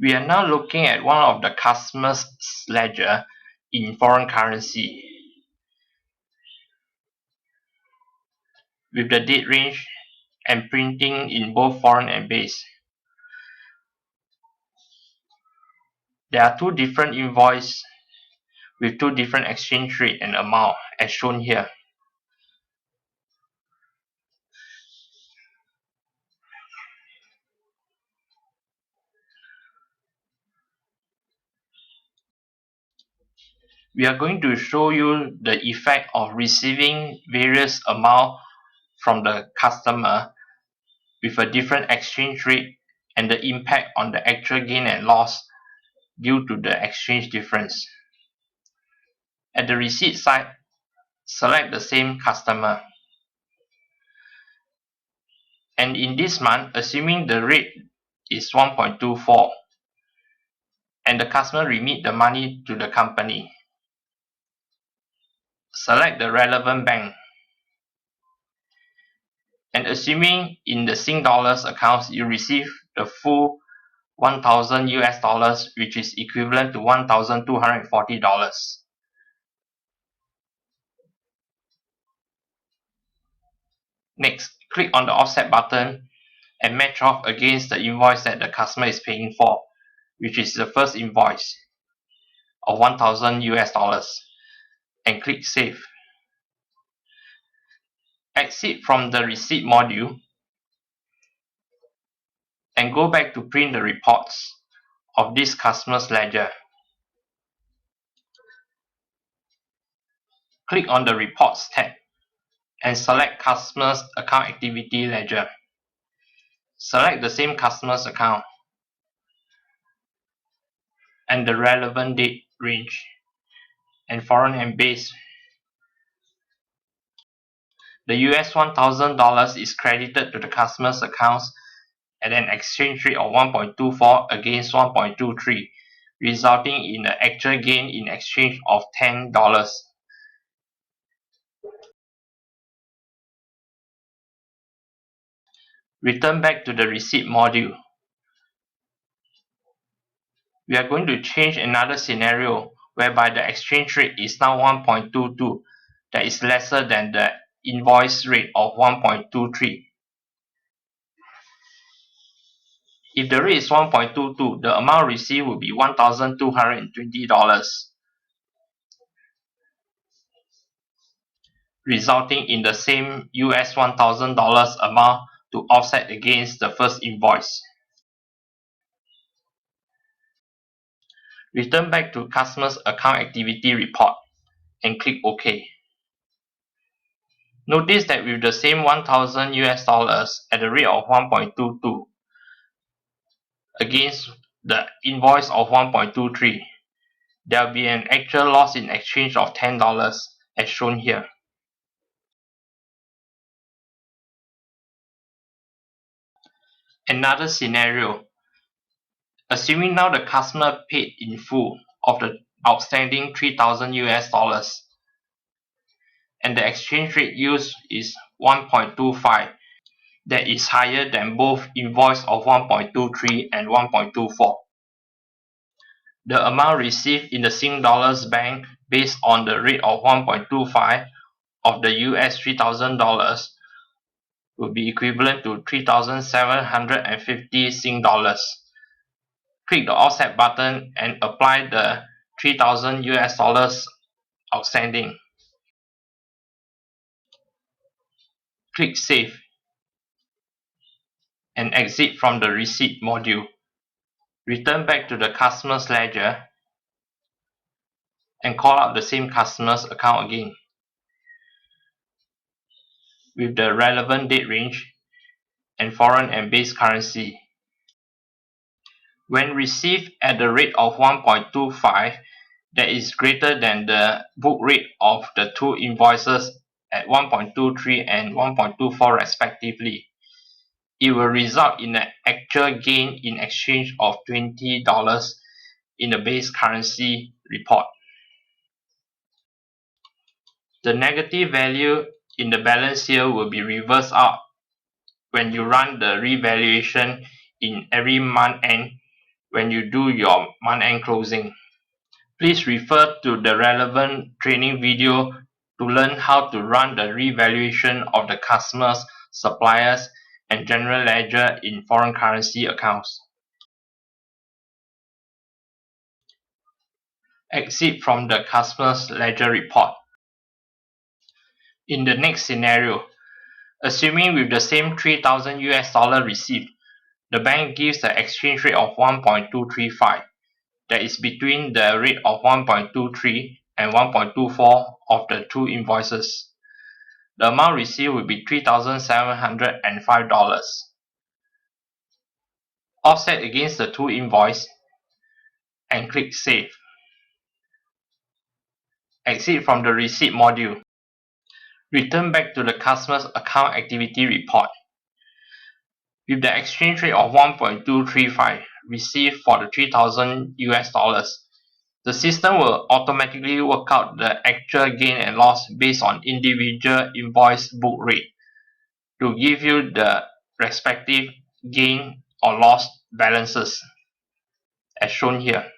We are now looking at one of the customer's ledger in foreign currency with the date range and printing in both foreign and base. There are two different invoices with two different exchange rate and amount as shown here. We are going to show you the effect of receiving various amount from the customer with a different exchange rate and the impact on the actual gain and loss due to the exchange difference. At the receipt side, select the same customer. And in this month, assuming the rate is 1.24 and the customer remit the money to the company, select the relevant bank. And assuming in the Sing dollars accounts you receive the full 1,000 US dollars, which is equivalent to $1,240. Next, click on the offset button and match off against the invoice that the customer is paying for, which is the first invoice of 1,000 US dollars, and click Save. Exit from the receipt module and go back to print the reports of this customer's ledger. Click on the Reports tab and select Customer's Account Activity Ledger. Select the same customer's account and the relevant date range and foreign and base. The US $1,000 is credited to the customer's accounts at an exchange rate of 1.24 against 1.23, resulting in an actual gain in exchange of $10. Return back to the receipt module. We are going to change another scenario whereby the exchange rate is now 1.22, that is lesser than the invoice rate of 1.23. If the rate is 1.22, the amount received will be $1,220, resulting in the same US $1,000 amount to offset against the first invoice. Return back to Customer's Account Activity Report and click OK. Notice that with the same 1,000 US dollars at the rate of 1.22 against the invoice of 1.23, there will be an actual loss in exchange of $10 as shown here. Another scenario. Assuming now the customer paid in full of the outstanding 3,000 US dollars and the exchange rate used is 1.25, that is higher than both invoice of 1.23 and 1.24. The amount received in the Sing dollars bank based on the rate of 1.25 of the US $3,000 will be equivalent to 3,750 Sing dollars. Click the offset button and apply the 3,000 US dollars outstanding. Click Save and exit from the receipt module. Return back to the customer's ledger and call out the same customer's account again with the relevant date range and foreign and base currency. When received at the rate of 1.25, that is greater than the book rate of the two invoices at 1.23 and 1.24 respectively, it will result in an actual gain in exchange of $20 in the base currency report. The negative value in the balance here will be reversed out when you run the revaluation in every month end when you do your month-end closing. Please refer to the relevant training video to learn how to run the revaluation of the customers, suppliers, and general ledger in foreign currency accounts. Exit from the customer's ledger report. In the next scenario, assuming with the same 3,000 US dollar received, the bank gives the exchange rate of 1.235, that is between the rate of 1.23 and 1.24 of the two invoices. The amount received will be $3,705. Offset against the two invoices and click Save. Exit from the Receipt module. Return back to the customer's account activity report. With the exchange rate of 1.235 received for the 3,000 US dollars, the system will automatically work out the actual gain and loss based on individual invoice book rate to give you the respective gain or loss balances as shown here.